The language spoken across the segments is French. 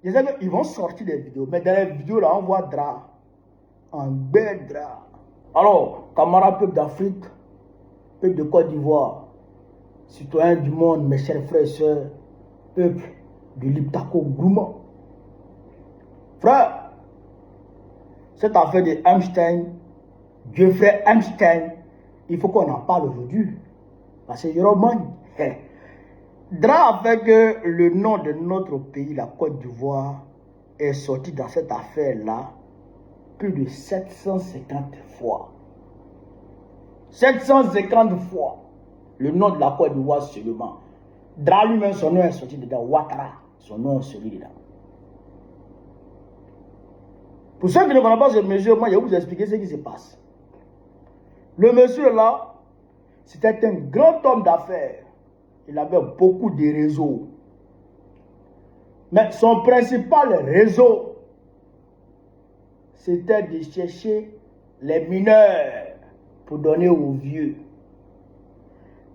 Je sais qu'ils vont sortir des vidéos, mais dans les vidéos là, on voit Dra. En bel Dra. Alors, camarades peuple d'Afrique, peuple de Côte d'Ivoire, citoyens du monde, mes chers frères et sœurs, peuple de l'Iptako Gouma. Frère, cette affaire de Einstein, Jeffrey Einstein, il faut qu'on en parle aujourd'hui. Parce que Jérôme, Dra a fait que le nom de notre pays, la Côte d'Ivoire, est sorti dans cette affaire-là plus de 750 fois. 750 fois. Le nom de la Côte d'Ivoire seulement. Dra lui-même, son nom est sorti dedans. Ouattara, son nom est sorti dedans. Pour ceux qui ne connaissent pas ce monsieur, moi je vais vous expliquer ce qui se passe. Le monsieur là, c'était un grand homme d'affaires. Il avait beaucoup de réseaux. Mais son principal réseau, c'était de chercher les mineurs pour donner aux vieux.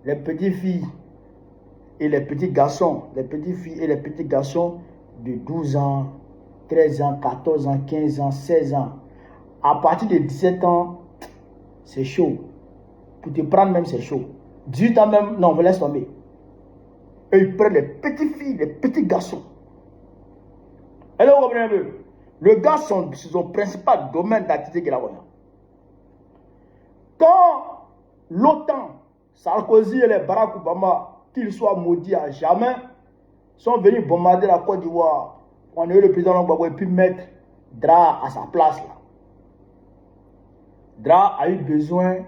Les petites filles et les petits garçons. Les petites filles et les petits garçons de 12 ans, 13 ans, 14 ans, 15 ans, 16 ans. À partir de 17 ans, c'est chaud. Pour te prendre même, c'est chaud. 18 ans même, non, on laisse tomber. Et ils prennent les petites filles, les petits garçons. Et là, vous comprenez un peu. Le gars, son principal domaine d'activité qu'il a. Quand l'OTAN, Sarkozy et les Barack Obama, qu'ils soient maudits à jamais, sont venus bombarder la Côte d'Ivoire, on a eu le président Gbagbo et puis mettre Dra à sa place là. Dra a eu besoin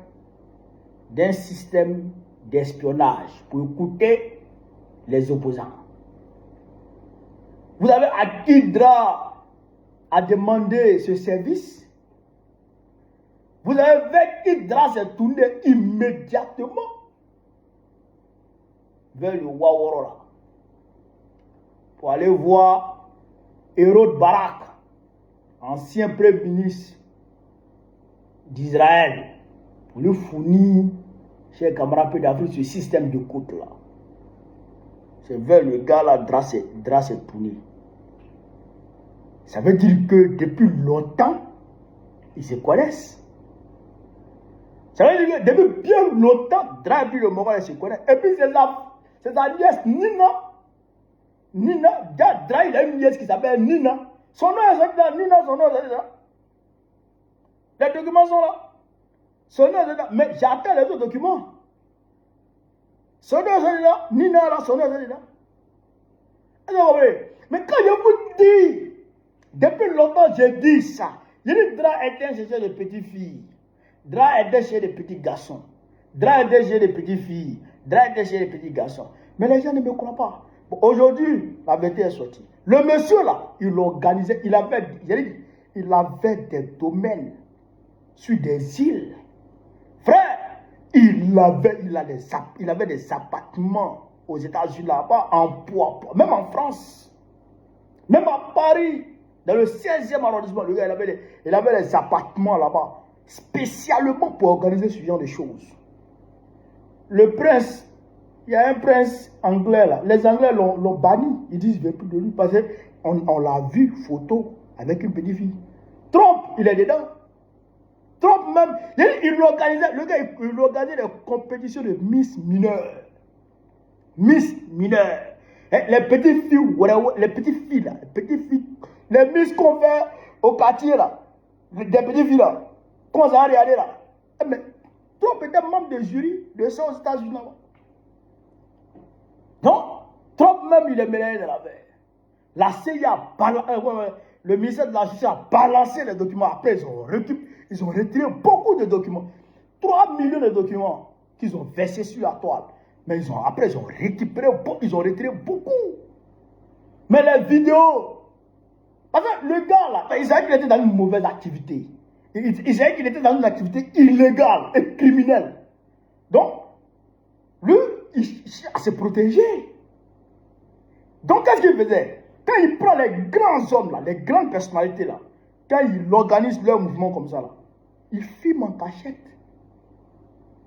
d'un système d'espionnage pour écouter les opposants. Vous avez à qui Dra a demandé ce service? Vous avez vu qui Dra s'est tourné immédiatement vers le Waworo là, pour aller voir Ehud Barak, ancien premier ministre d'Israël, pour lui fournir, chers camarades d'Afrique, ce système de côte là. C'est vers le gars là, Dra s'est tourné. Ça veut dire que depuis longtemps, ils se connaissent. Ça veut dire que depuis bien longtemps, Dra et puis le Mongol se connaissent. Et puis c'est sa nièce Nina. Dra il a une nièce qui s'appelle Nina. Son nom est là, Nina, son nom est là. Les documents sont là. Son nom est là. Mais j'attends les autres documents. Son nom est là. Nina là, son nom est là. Mais quand je vous dis, depuis longtemps je dis ça. Je dis Dra était chez les petites filles. Dra était chez les petits garçons. Dra était chez les petites filles. Dra était chez les petits garçons. Mais les gens ne me croient pas. Bon, aujourd'hui, la vérité est sortie. Le monsieur là, il organisait, il avait des domaines sur des îles. Frère, il avait des appartements aux États-Unis là-bas, en poids, même en France, même à Paris, dans le 16e arrondissement, le gars, il avait des appartements là-bas, spécialement pour organiser ce genre de choses. Le prince, il y a un prince anglais là, les Anglais l'ont banni, ils disent, je ne veux plus de lui, parce qu'on l'a vu, photo, avec une petite fille. Trump, il est dedans. Trump même, il organisait des compétitions de Miss mineures. Miss mineures. Les petites filles, les petites filles là, les Miss qu'on fait au quartier là, des petites filles là, qu'on s'en a regardé là. Mais Trump était membre de jury de ça aux États-Unis là. Donc, Trump même il est mélangé dans l'affaire. La CIA, le ministère de la Justice a balancé les documents. Après, ils ont retiré beaucoup de documents. 3 millions de documents qu'ils ont versés sur la toile. Mais après, ils ont retiré beaucoup. Mais les vidéos, parce que le gars là, il savait qu'il était dans une mauvaise activité. Il savait qu'il était dans une activité illégale et criminelle. Donc, lui, il cherche à se protéger. Donc, qu'est-ce qu'il faisait? Quand il prend les grands hommes là, les grandes personnalités là, quand il organise leur mouvement comme ça là, il filme en cachette.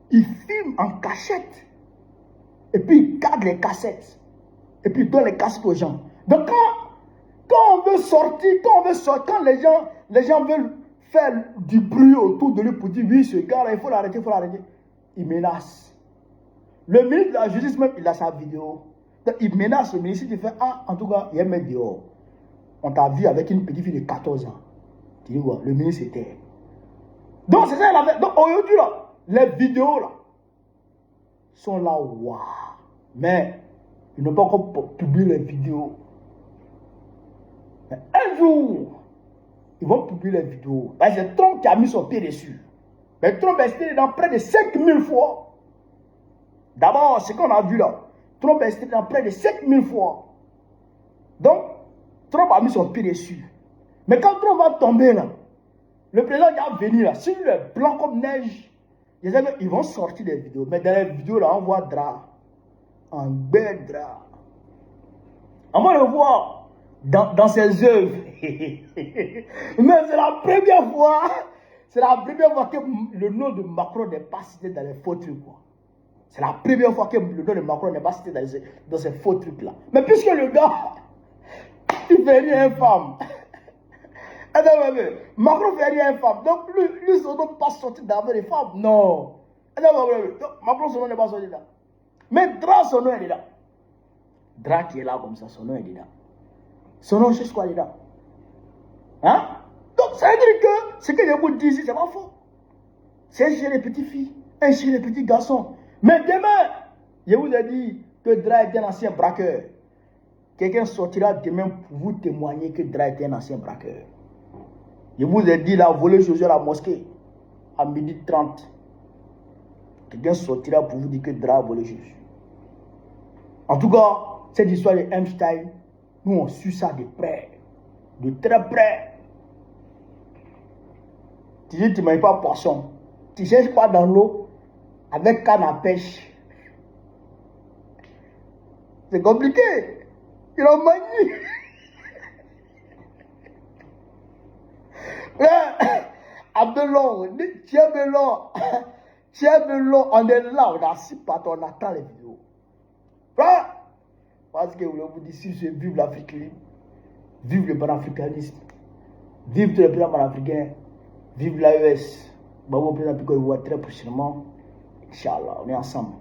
Il filme en cachette. Et puis il garde les cassettes. Et puis il donne les cassettes aux gens. Donc quand on veut veut sortir, quand les gens veulent faire du bruit autour de lui pour dire oui, ce gars-là, il faut l'arrêter, il menace. Le ministre de la Justice, même, il a sa vidéo. Donc, il menace le ministre, il fait en tout cas, il y a un mec dehors. On t'a vu avec une petite fille de 14 ans. Tu dis quoi? Le ministre était. Donc, c'est ça, donc aujourd'hui, là, les vidéos, là, sont là, waouh. Mais, ils n'ont pas encore publié les vidéos. Mais un jour, ils vont publier les vidéos. C'est Trump qui a mis son pied dessus. Mais Trump est resté dans près de 5000 fois. D'abord, ce qu'on a vu là, Trump est resté dans près de 5000 fois. Donc, Trump a mis son pied dessus. Mais quand Trump va tomber là, le président qui va venir là, s'il est blanc comme neige, ils vont sortir des vidéos. Mais dans les vidéos là, on voit drap. Un bel drap. On va le voir dans ses œuvres. Mais c'est la première fois. C'est la première fois que le nom de Macron n'est pas cité dans les faux trucs. C'est la première fois que le nom de Macron n'est pas cité dans ces faux trucs là. Mais puisque le gars, il fait rien infâme. Macron fait rien infâme. Donc lui son nom pas sorti d'avant les femmes. Non. Donc, Macron son nom n'est pas sorti là. Mais Dra son nom est là. Dra qui est là comme ça, son nom est là. Son nom, c'est quoi il est là? Hein? Donc ça veut dire que ce que je vous dis ici, c'est pas faux. C'est chez les petites filles, et chez les petits garçons. Mais demain, je vous ai dit que Dra est un ancien braqueur. Quelqu'un sortira demain pour vous témoigner que Dra est un ancien braqueur. Je vous ai dit, il a volé Josué à la mosquée à 12h30. Quelqu'un sortira pour vous dire que Dra a volé Josué. En tout cas, cette histoire de Einstein, nous on suit ça de près, de très près. Tu dis, tu ne manges pas poisson, tu ne cherches pas dans l'eau avec canne à pêche. C'est compliqué. Il en manie. Abdelon, tiens Belon, on est là, on assiste pas, on attend les vidéos. Parce que vous dites, si je vive l'Afrique libre, vive le panafricanisme, vive tous les plans panafricains, vive l'AES. Bah, vous président, que vous voyez très prochainement. Inch'Allah, on est ensemble.